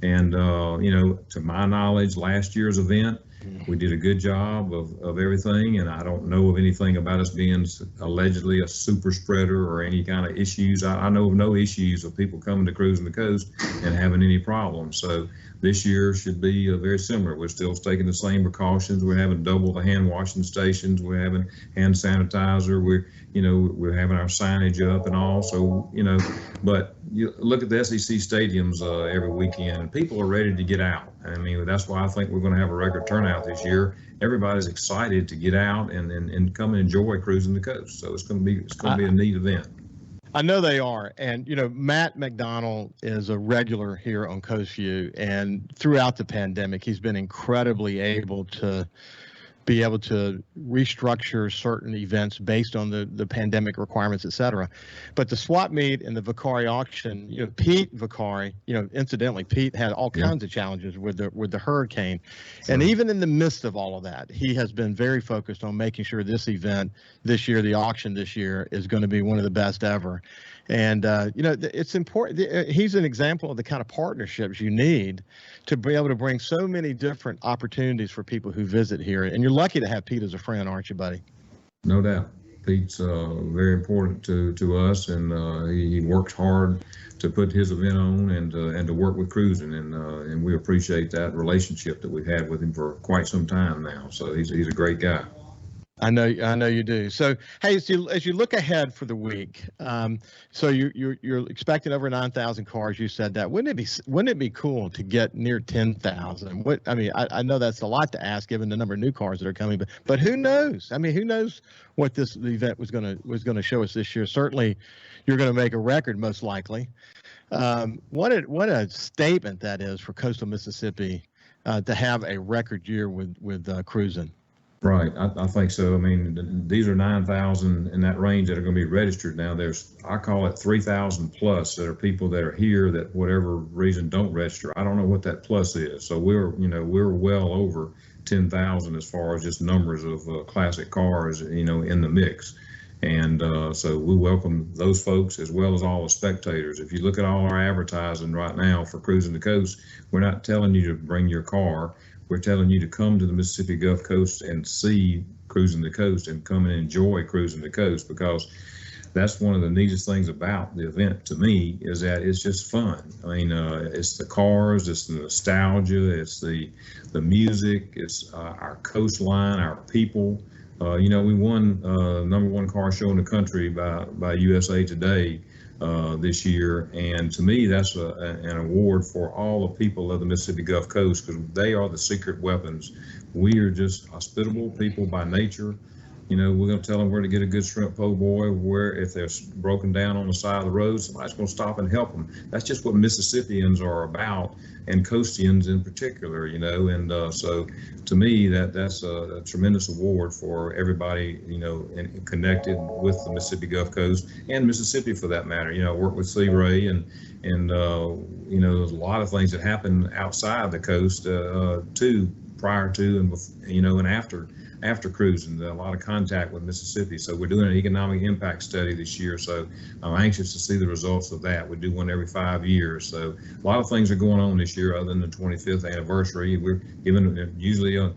And, to my knowledge, last year's event, we did a good job of everything, and I don't know of anything about us being allegedly a super spreader or any kind of issues. I know of no issues of people coming to Cruisin' the Coast and having any problems. So this year should be very similar. We're still taking the same precautions. We're having double the hand washing stations. We're having hand sanitizer. We're having our signage up and all. So, but you look at the SEC stadiums every weekend, and people are ready to get out. I mean, that's why I think we're going to have a record turnout this year. Everybody's excited to get out and come and enjoy Cruisin' the Coast. So it's going to be a neat event. I know they are. And, Matt McDonald is a regular here on Coast Vue. And throughout the pandemic, he's been incredibly able to restructure certain events based on the pandemic requirements, et cetera. But the swap meet and the Vicari auction, Pete Vicari, incidentally, Pete had all kinds of challenges with the hurricane. Sure. And even in the midst of all of that, he has been very focused on making sure this event this year, the auction this year, is going to be one of the best ever. And, it's important. He's an example of the kind of partnerships you need to be able to bring so many different opportunities for people who visit here. And you're lucky to have Pete as a friend, aren't you, buddy? No doubt. Pete's very important to us, and he works hard to put his event on and to work with Cruisin', and we appreciate that relationship that we've had with him for quite some time now. So he's a great guy. I know you do. So, hey, as you look ahead for the week, so you're expecting over 9,000 cars. You said that. Wouldn't it be cool to get near 10,000? I know that's a lot to ask given the number of new cars that are coming, but who knows? I mean, who knows what the event was going to show us this year? Certainly, you're going to make a record most likely. What a statement that is for coastal Mississippi to have a record year with cruising. Right, I think so. I mean, these are 9,000 in that range that are going to be registered now. I call it 3,000 plus that are people that are here that whatever reason don't register. I don't know what that plus is. So we're well over 10,000 as far as just numbers of classic cars, in the mix. And so we welcome those folks as well as all the spectators. If you look at all our advertising right now for Cruisin' the Coast, we're not telling you to bring your car. We're telling you to come to the Mississippi Gulf Coast and see Cruisin' the Coast and come and enjoy Cruisin' the Coast, because that's one of the neatest things about the event to me is that it's just fun. I mean, it's the cars, it's the nostalgia, it's the music, it's our coastline, our people. We won number one car show in the country by USA Today this year, and to me that's an award for all the people of the Mississippi Gulf Coast, because they are the secret weapons. We are just hospitable people by nature. We're going to tell them where to get a good shrimp po' boy, where if they're broken down on the side of the road, somebody's going to stop and help them. That's just what Mississippians are about, and Coastians in particular, and so to me that's a tremendous award for everybody, and connected with the Mississippi Gulf Coast and Mississippi for that matter. I work with Sea Ray and there's a lot of things that happen outside the coast too, prior to and and after cruising, a lot of contact with Mississippi. So we're doing an economic impact study this year. So I'm anxious to see the results of that. We do one every 5 years. So a lot of things are going on this year other than the 25th anniversary. We're giving usually, I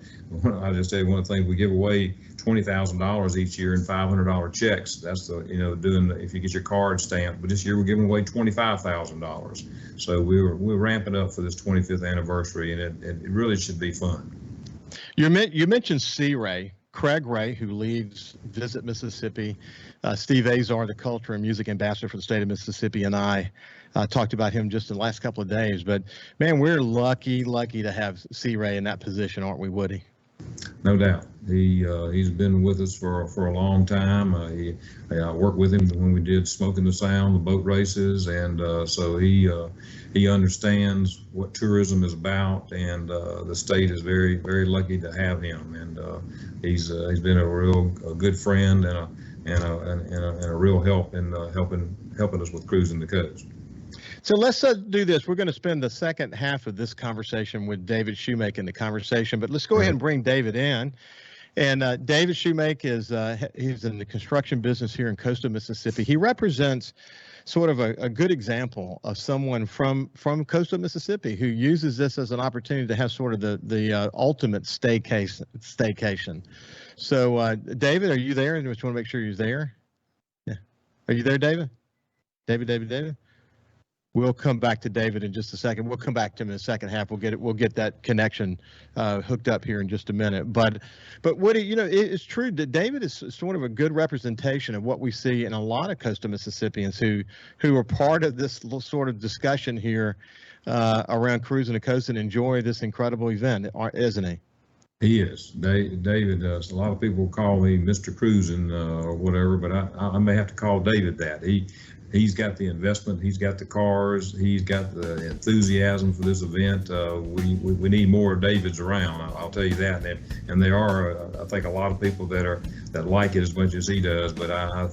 just say one of the things we give away $20,000 each year in $500 checks. That's if you get your card stamped. But this year we're giving away $25,000. So we're ramping up for this 25th anniversary, and it really should be fun. You mentioned Sea Ray, Craig Ray, who leads Visit Mississippi. Steve Azar, the culture and music ambassador for the state of Mississippi, and I talked about him just in the last couple of days. But man, we're lucky to have Sea Ray in that position, aren't we, Woody? No doubt. He's been with us for a long time. I worked with him when we did Smoking the Sound, the boat races, and so he understands what tourism is about, and the state is very, very lucky to have him. And he's been a good friend and a real help in helping us with Cruisin' the Coast. So let's do this. We're going to spend the second half of this conversation with David Shoemaker in the conversation, but let's go ahead and bring David in. And David Shoemaker he's in the construction business here in coastal Mississippi. He represents sort of a good example of someone from coastal Mississippi who uses this as an opportunity to have sort of the ultimate staycation. So David, are you there? I just want to make sure you're there. Yeah. Are you there, David? David? We'll come back to David in just a second. We'll come back to him in the second half. We'll get that connection hooked up here in just a minute. But Woody, it's true that David is sort of a good representation of what we see in a lot of coastal Mississippians who are part of this sort of discussion here around Cruisin' the Coast and enjoy this incredible event, isn't he? He is. David, a lot of people call me Mr. Cruisin' or whatever, but I may have to call David that. He's got the investment, he's got the cars, he's got the enthusiasm for this event. We need more Davids around, I'll tell you that. And there are, I think, a lot of people that like it as much as he does, but I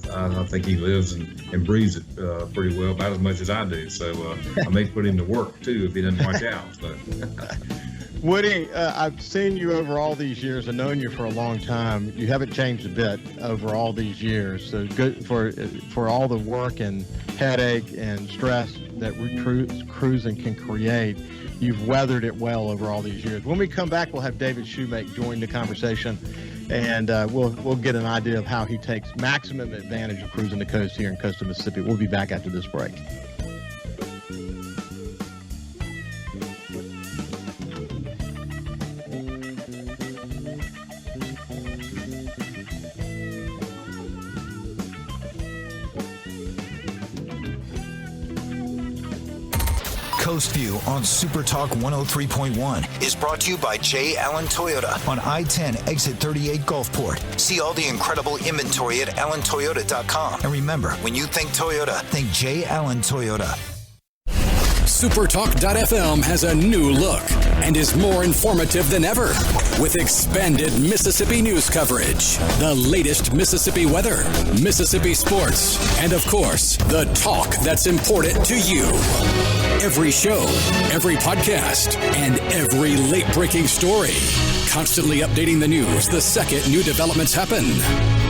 think he lives and breathes it pretty well, about as much as I do. So I may put him to work too if he doesn't watch out. So. Woody, I've seen you over all these years and known you for a long time. You haven't changed a bit over all these years. So good for all the work and headache and stress that cruising can create. You've weathered it well over all these years. When we come back, we'll have David Shoemaker join the conversation, and we'll get an idea of how he takes maximum advantage of Cruisin' the Coast here in coastal Mississippi. We'll be back after this break. Coast Vue on SuperTalk 103.1 is brought to you by J. Allen Toyota on I-10 exit 38 Gulfport. See all the incredible inventory at allentoyota.com. And remember, when you think Toyota, think J. Allen Toyota. SuperTalk.fm has a new look and is more informative than ever with expanded Mississippi news coverage, the latest Mississippi weather, Mississippi sports, and of course, the talk that's important to you. Every show, every podcast, and every late-breaking story. Constantly updating the news the second new developments happen.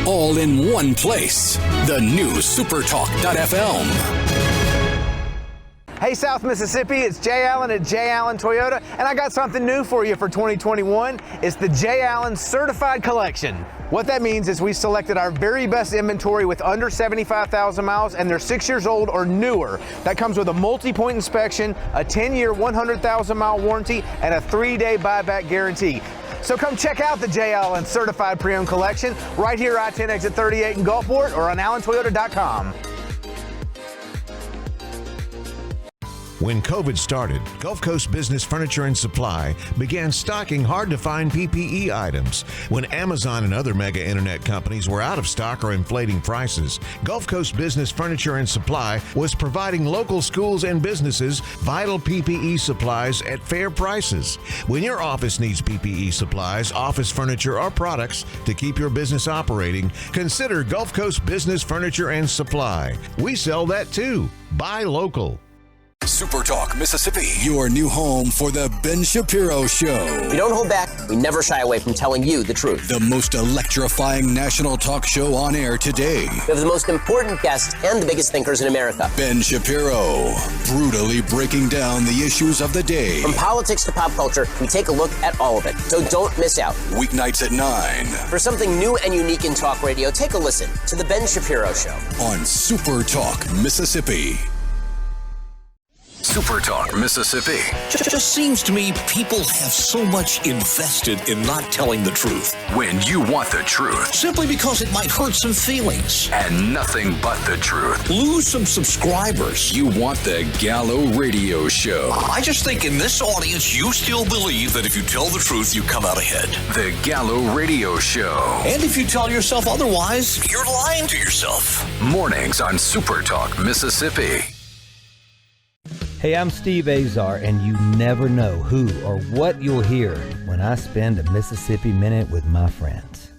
All in one place. The new SuperTalk.fm. Hey South Mississippi, it's Jay Allen at Jay Allen Toyota, and I got something new for you for 2021. It's the Jay Allen Certified Collection. What that means is we selected our very best inventory with under 75,000 miles and they're 6 years old or newer. That comes with a multi-point inspection, a 10-year, 100,000-mile warranty, and a 3-day buyback guarantee. So come check out the Jay Allen Certified Pre-Owned Collection right here I-10 exit 38 in Gulfport or on allentoyota.com. When COVID started, Gulf Coast Business Furniture and Supply began stocking hard-to-find PPE items. When Amazon and other mega internet companies were out of stock or inflating prices, Gulf Coast Business Furniture and Supply was providing local schools and businesses vital PPE supplies at fair prices. When your office needs PPE supplies, office furniture, or products to keep your business operating, consider Gulf Coast Business Furniture and Supply. We sell that too. Buy local. SuperTalk Mississippi, your new home for the Ben Shapiro Show. We don't hold back. We never shy away from telling you the truth. The most electrifying national talk show on air today. We have the most important guests and the biggest thinkers in America. Ben Shapiro, brutally breaking down the issues of the day. From politics to pop culture, we take a look at all of it. So don't miss out. Weeknights at 9. For something new and unique in talk radio, take a listen to The Ben Shapiro Show. On SuperTalk Mississippi. SuperTalk Mississippi. Just seems to me people have so much invested in not telling the truth. When you want the truth. Simply because it might hurt some feelings. And nothing but the truth. Lose some subscribers. You want the Gallo Radio Show. I just think in this audience, you still believe that if you tell the truth, you come out ahead. The Gallo Radio Show. And if you tell yourself otherwise, you're lying to yourself. Mornings on SuperTalk Mississippi. Hey, I'm Steve Azar, and you never know who or what you'll hear when I spend a Mississippi Minute with my friends.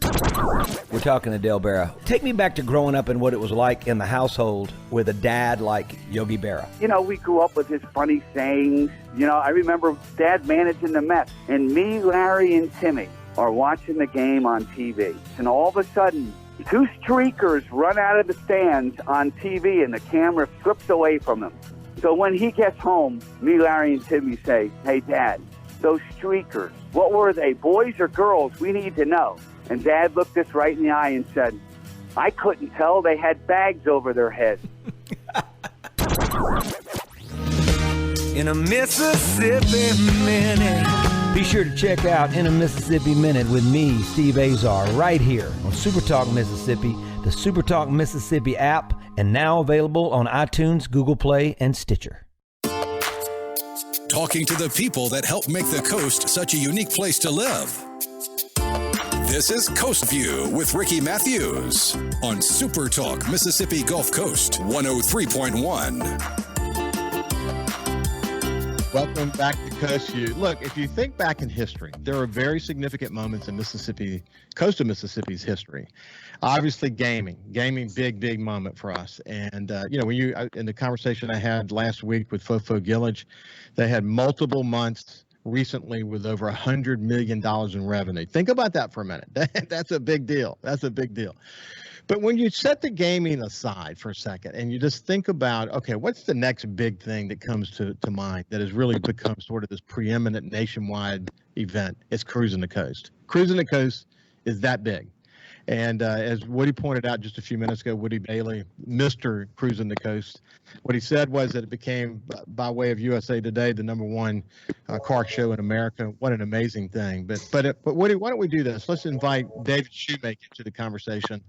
We're talking to Del Berra. Take me back to growing up and what it was like in the household with a dad like Yogi Berra. You know, we grew up with his funny sayings. You know, I remember Dad managing the Mets, and me, Larry, and Timmy are watching the game on TV. And all of a sudden, 2 streakers run out of the stands on TV, and the camera strips away from them. So when he gets home, me, Larry, and Timmy say, "Hey, Dad, those streakers, what were they, boys or girls? We need to know." And Dad looked us right in the eye and said, "I couldn't tell. They had bags over their heads." In a Mississippi Minute. Be sure to check out In a Mississippi Minute with me, Steve Azar, right here on SuperTalk Mississippi, the SuperTalk Mississippi app, and now available on iTunes, Google Play, and Stitcher. Talking to the people that help make the coast such a unique place to live. This is Coast Vue with Ricky Mathews on SuperTalk Mississippi Gulf Coast 103.1. Welcome back to Coast Vue. Look, if you think back in history, there are very significant moments in Mississippi, coast of Mississippi's history. Obviously, gaming, big moment for us. And you know, when you in the conversation I had last week with Fofo Gillage, they had multiple months recently with over $100 million in revenue. Think about that for a minute. That's a big deal. That's a big deal. But when you set the gaming aside for a second and you just think about, okay, what's the next big thing that comes to mind that has really become sort of this preeminent nationwide event? It's Cruisin the Coast. Cruisin the Coast is that big. And as Woody pointed out just a few minutes ago, Woody Bailey, Mr. Cruisin the Coast, what he said was that it became, by way of USA Today, the #1 car show in America. What an amazing thing. But Woody, why don't we do this? Let's invite David Shoemaker to the conversation.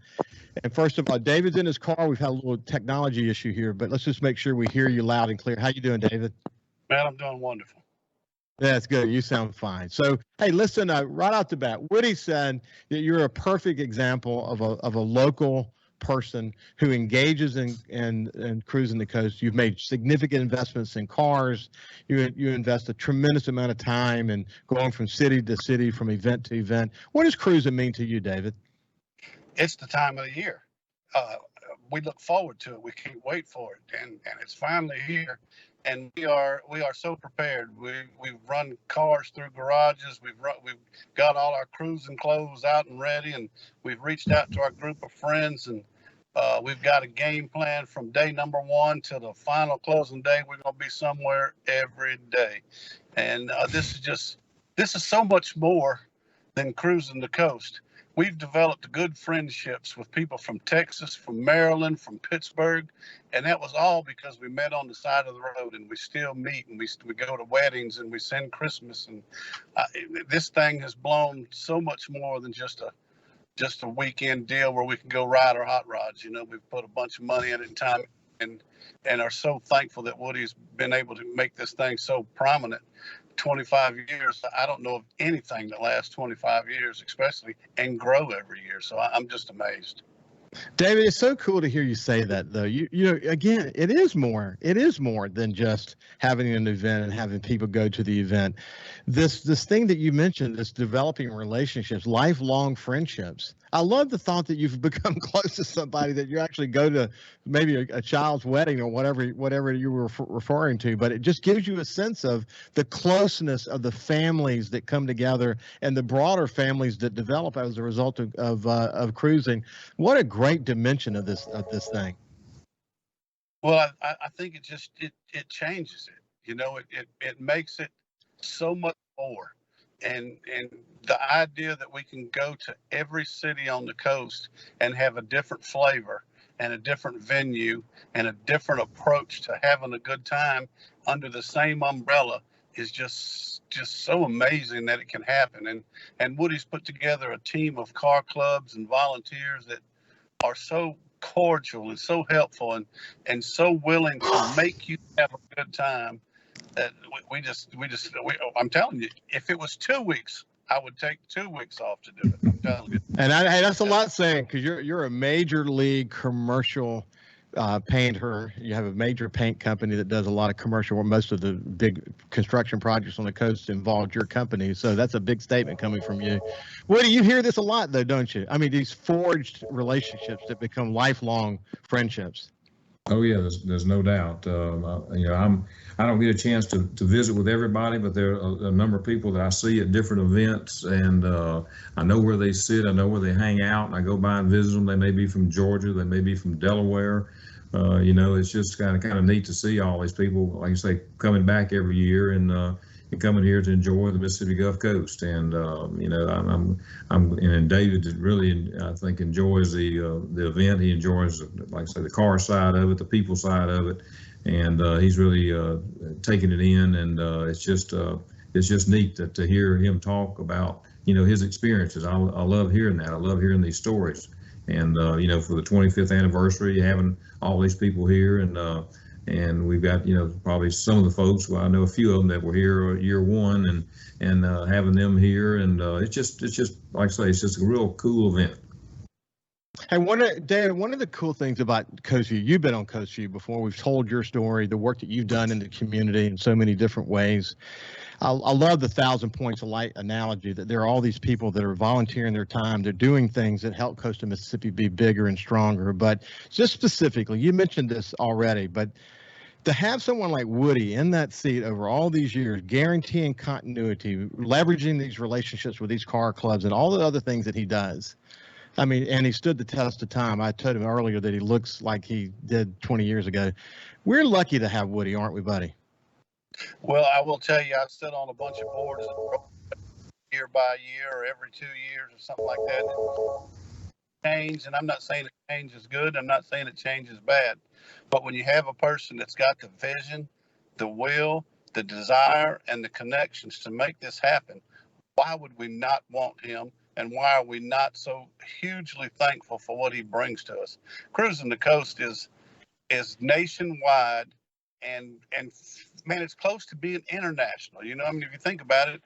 And first of all, David's in his car. We've had a little technology issue here, but let's just make sure we hear you loud and clear. How you doing, David? Man, I'm doing wonderful. That's good. You sound fine. So, hey, listen, right off the bat, Woody said that you're a perfect example of a local person who engages in cruising the coast. You've made significant investments in cars. You invest a tremendous amount of time in going from city to city, from event to event. What does cruising mean to you, David? It's the time of the year. We look forward to it. We can't wait for it, and it's finally here. And we are so prepared. We've run cars through garages. We've got all our cruising clothes out and ready, and we've reached out to our group of friends, and we've got a game plan from day number one to the final closing day. We're going to be somewhere every day, and this is so much more than cruising the coast. We've developed good friendships with people from Texas, from Maryland, from Pittsburgh, and that was all because we met on the side of the road, and we still meet, and we go to weddings, and we send Christmas, and this thing has blown so much more than just a weekend deal where we can go ride our hot rods. You know, we've put a bunch of money in it and time, and are so thankful that Woody's been able to make this thing so prominent. 25 years. I don't know of anything that lasts 25 years, especially, and grow every year. So I'm just amazed. David, it's so cool to hear you say that, though. You know, again, it is more than just having an event and having people go to the event. This thing that you mentioned, this developing relationships, lifelong friendships. I love the thought that you've become close to somebody that you actually go to maybe a child's wedding or whatever you were referring to, but it just gives you a sense of the closeness of the families that come together and the broader families that develop as a result of cruising. What a great dimension of this thing. Well, I think it changes it. You know, it makes it so much more. And the idea that we can go to every city on the coast and have a different flavor and a different venue and a different approach to having a good time under the same umbrella is just so amazing that it can happen. And Woody's put together a team of car clubs and volunteers that are so cordial and so helpful and so willing to make you have a good time. That I'm telling you, if it was 2 weeks, I would take 2 weeks off to do it. I'm telling you. And hey, that's a lot saying, because you're a major league commercial painter. You have a major paint company that does a lot of commercial, where most of the big construction projects on the coast involved your company. So that's a big statement coming from you. Woody, you hear this a lot, though, don't you? I mean, these forged relationships that become lifelong friendships. Oh yeah, there's no doubt. You know, I don't get a chance to visit with everybody, but there are a number of people that I see at different events, and I know where they sit, I know where they hang out, and I go by and visit them. They may be from Georgia, they may be from Delaware. You know, it's just kind of neat to see all these people, like you say, coming back every year and coming here to enjoy the Mississippi Gulf Coast. And you know, and David really, I think, enjoys the event. He enjoys, like I say, the car side of it, the people side of it, and he's really taking it in. And it's just neat to hear him talk about, you know, his experiences. I love hearing that. I love hearing these stories. And you know, for the 25th anniversary, having all these people here, and we've got, you know, probably some of the folks, well, I know a few of them that were here year one, and having them here, and it's just like I say, it's just a real cool event. Hey, Dan, one of the cool things about Coast Vue, you've been on Coast Vue before. We've told your story, the work that you've done in the community in so many different ways. I love the 1,000 points of light analogy, that there are all these people that are volunteering their time. They're doing things that help Coast of Mississippi be bigger and stronger. But just specifically, you mentioned this already, but to have someone like Woody in that seat over all these years, guaranteeing continuity, leveraging these relationships with these car clubs and all the other things that he does. I mean, and he stood the test of time. I told him earlier that he looks like he did 20 years ago. We're lucky to have Woody, aren't we, buddy? Well, I will tell you, I sit on a bunch of boards year by year or every 2 years or something like that. Change, and I'm not saying that change is good. I'm not saying that change is bad. But when you have a person that's got the vision, the will, the desire, and the connections to make this happen, why would we not want him? And why are we not so hugely thankful for what he brings to us? Cruisin' the Coast is nationwide and man, it's close to being international. You know, I mean, if you think about it,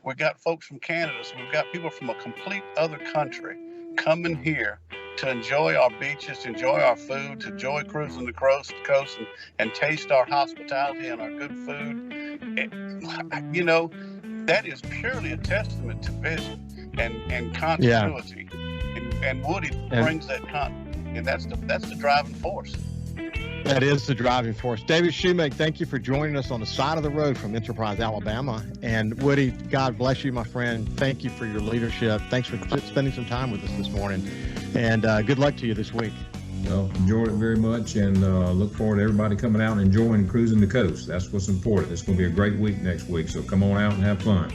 we got folks from Canada, so we've got people from a complete other country coming here to enjoy our beaches, to enjoy our food, to enjoy cruising the coast, and taste our hospitality and our good food. You know, that is purely a testament to vision and continuity. And Woody brings that continuity, and that's the driving force. That is the driving force. David Shoemaker, thank you for joining us on the side of the road from Enterprise, Alabama. And Woody, God bless you, my friend. Thank you for your leadership. Thanks for spending some time with us this morning. And good luck to you this week. Well, enjoyed it very much, and look forward to everybody coming out and enjoying Cruising the Coast. That's what's important. It's going to be a great week next week, so come on out and have fun.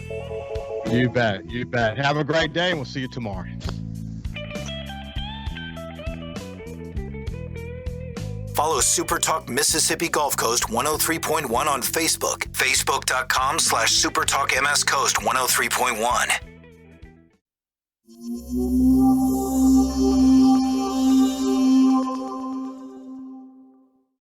You bet. You bet. Have a great day, and we'll see you tomorrow. Follow SuperTalk Mississippi Gulf Coast 103.1 on Facebook. Facebook.com/SuperTalk MS Coast 103.1.